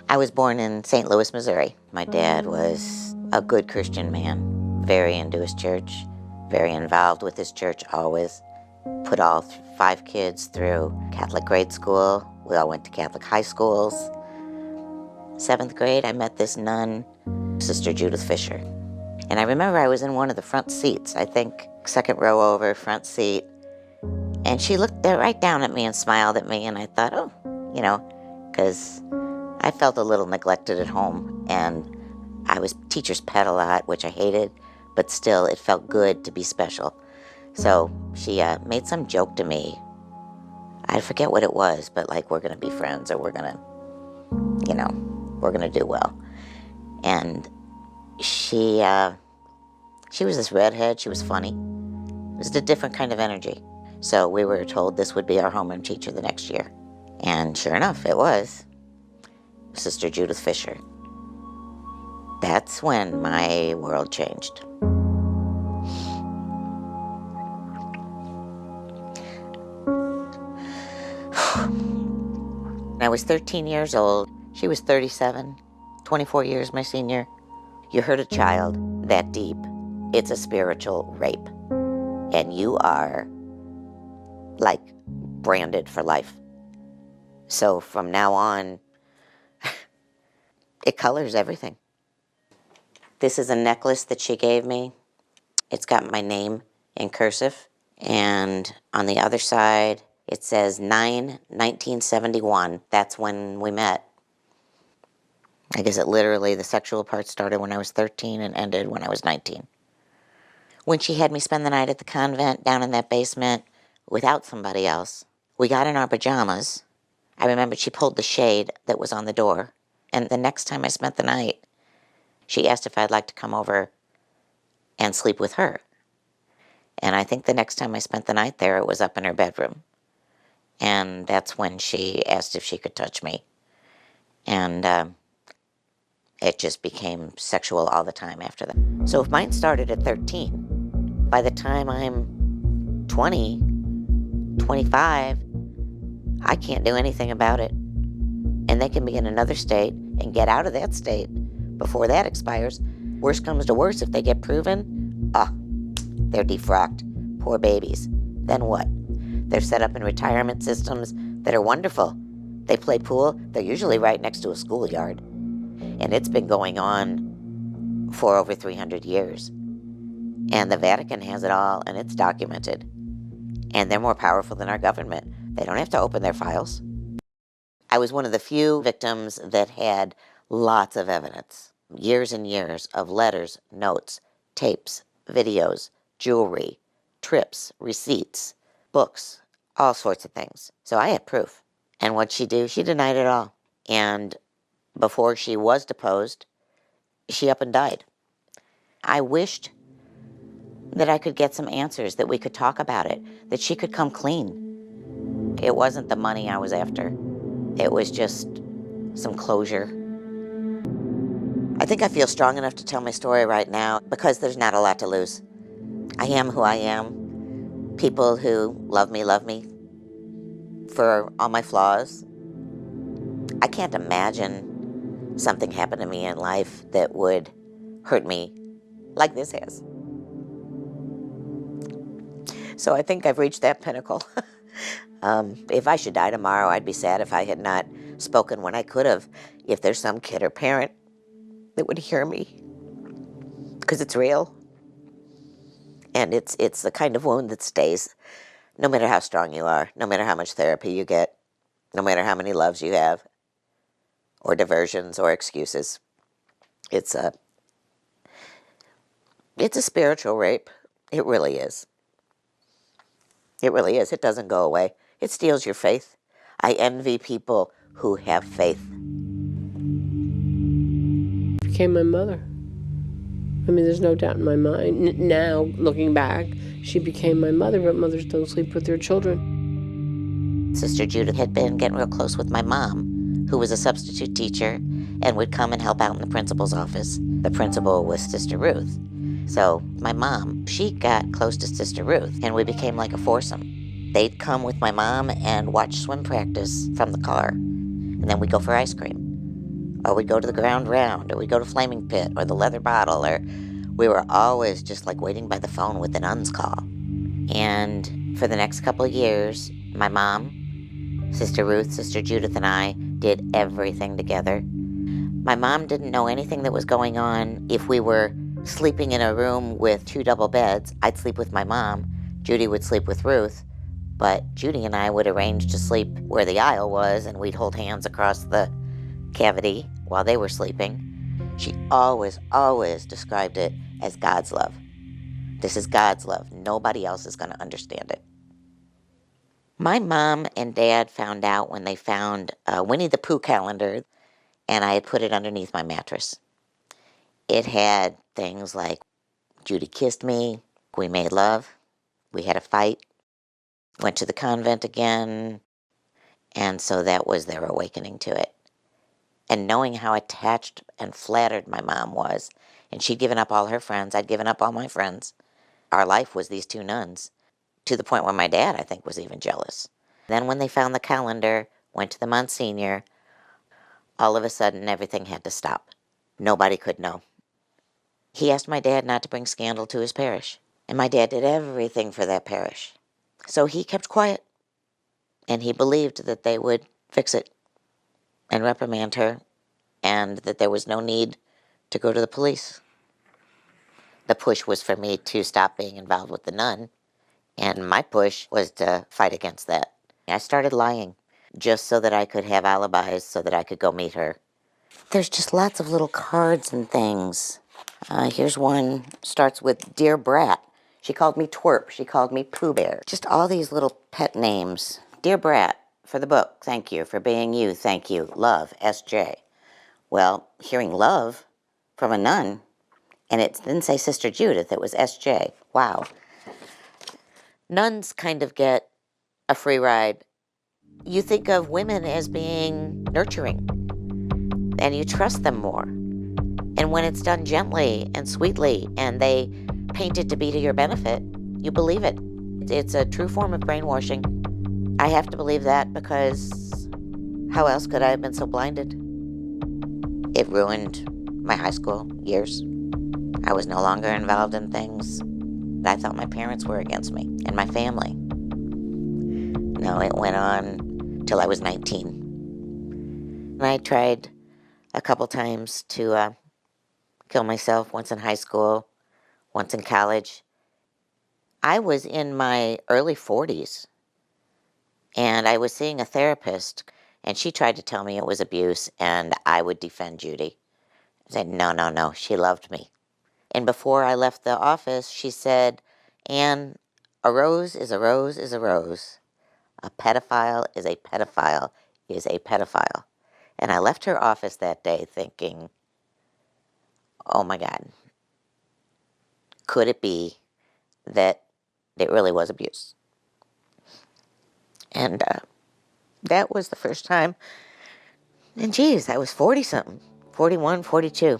I was born in St. Louis, Missouri. My dad was a good Christian man, very into his church, very involved with his church always. Put all 5 kids through Catholic grade school. We all went to Catholic high schools. 7th grade, I met this nun, Sister Judith Fisher. And I remember I was in one of the front seats, I think 2nd row over, front seat. And she looked right down at me and smiled at me, and I thought, oh, because I felt a little neglected at home, and I was teacher's pet a lot, which I hated, but still it felt good to be special. So she made some joke to me. I forget what it was, but like, we're going to be friends, or we're going to do well. And she was this redhead. She was funny. It was a different kind of energy. So we were told this would be our homeroom teacher the next year. And sure enough, it was Sister Judith Fisher. That's when my world changed. When I was 13 years old, she was 37, 24 years my senior. You hurt a child that deep, it's a spiritual rape. And you are, like, branded for life. So from now on, it colors everything. This is a necklace that she gave me. It's got my name in cursive. And on the other side, it says 9/1971. That's when we met. I guess the sexual part started when I was 13 and ended when I was 19. When she had me spend the night at the convent down in that basement without somebody else, we got in our pajamas. I remember she pulled the shade that was on the door, and the next time I spent the night, she asked if I'd like to come over and sleep with her. And I think the next time I spent the night there, it was up in her bedroom. And that's when she asked if she could touch me. And it just became sexual all the time after that. So if mine started at 13, by the time I'm 20, 25, I can't do anything about it. And they can be in another state and get out of that state before that expires. Worst comes to worst, if they get proven, they're defrocked. Poor babies. Then what? They're set up in retirement systems that are wonderful. They play pool. They're usually right next to a schoolyard. And it's been going on for over 300 years. And the Vatican has it all, and it's documented. And they're more powerful than our government. They don't have to open their files. I was one of the few victims that had lots of evidence. Years and years of letters, notes, tapes, videos, jewelry, trips, receipts, books, all sorts of things. So I had proof. And what'd she do? She denied it all. And before she was deposed, she up and died. I wished that I could get some answers, that we could talk about it, that she could come clean. It wasn't the money I was after. It was just some closure. I think I feel strong enough to tell my story right now because there's not a lot to lose. I am who I am. People who love me for all my flaws. I can't imagine something happened to me in life that would hurt me like this has. So I think I've reached that pinnacle. If I should die tomorrow, I'd be sad if I had not spoken when I could have. If there's some kid or parent that would hear me, because it's real. And it's the kind of wound that stays, no matter how strong you are, no matter how much therapy you get, no matter how many loves you have, or diversions or excuses. It's a spiritual rape. It really is. It really is. It doesn't go away. It steals your faith. I envy people who have faith. Became my mother. I mean, there's no doubt in my mind. Now, looking back, she became my mother, but mothers don't sleep with their children. Sister Judith had been getting real close with my mom, who was a substitute teacher and would come and help out in the principal's office. The principal was Sister Ruth. So my mom, she got close to Sister Ruth, and we became like a foursome. They'd come with my mom and watch swim practice from the car, and then we'd go for ice cream. or we'd go to the Ground Round, or we'd go to Flaming Pit, or the Leather Bottle, or we were always just like waiting by the phone with the nuns call. And for the next couple of years, my mom, Sister Ruth, Sister Judith, and I did everything together. My mom didn't know anything that was going on. If we were sleeping in a room with 2 double beds, I'd sleep with my mom, Judy would sleep with Ruth, but Judy and I would arrange to sleep where the aisle was, and we'd hold hands across the cavity while they were sleeping. She always, always described it as God's love. This is God's love. Nobody else is going to understand it. My mom and dad found out when they found a Winnie the Pooh calendar, and I had put it underneath my mattress. It had things like, Judy kissed me, we made love, we had a fight, went to the convent again, and so that was their awakening to it. And knowing how attached and flattered my mom was, and she'd given up all her friends, I'd given up all my friends. Our life was these 2 nuns, to the point where my dad, I think, was even jealous. Then when they found the calendar, went to the Monsignor, all of a sudden everything had to stop. Nobody could know. He asked my dad not to bring scandal to his parish, and my dad did everything for that parish. So he kept quiet, and he believed that they would fix it and reprimand her, and that there was no need to go to the police. The push was for me to stop being involved with the nun, and my push was to fight against that. I started lying just so that I could have alibis so that I could go meet her. There's just lots of little cards and things. Here's one, starts with Dear Brat. She called me Twerp. She called me Pooh Bear. Just all these little pet names. Dear Brat, for the book, thank you. For being you, thank you. Love, S.J. Well, hearing love from a nun, and it didn't say Sister Judith, it was S.J. Wow. Nuns kind of get a free ride. You think of women as being nurturing, and you trust them more. And when it's done gently and sweetly, and they paint it to be to your benefit, you believe it. It's a true form of brainwashing. I have to believe that, because how else could I have been so blinded? It ruined my high school years. I was no longer involved in things that I thought my parents were against me and my family. No, it went on till I was 19. And I tried a couple times to kill myself, once in high school, once in college. I was in my early 40s, and I was seeing a therapist, and she tried to tell me it was abuse, and I would defend Judy. I said, no, no, no, she loved me. And before I left the office, she said, Anne, a rose is a rose is a rose. A pedophile is a pedophile is a pedophile. And I left her office that day thinking, oh my God, could it be that it really was abuse? And that was the first time. And geez, I was 40-something, 41, 42.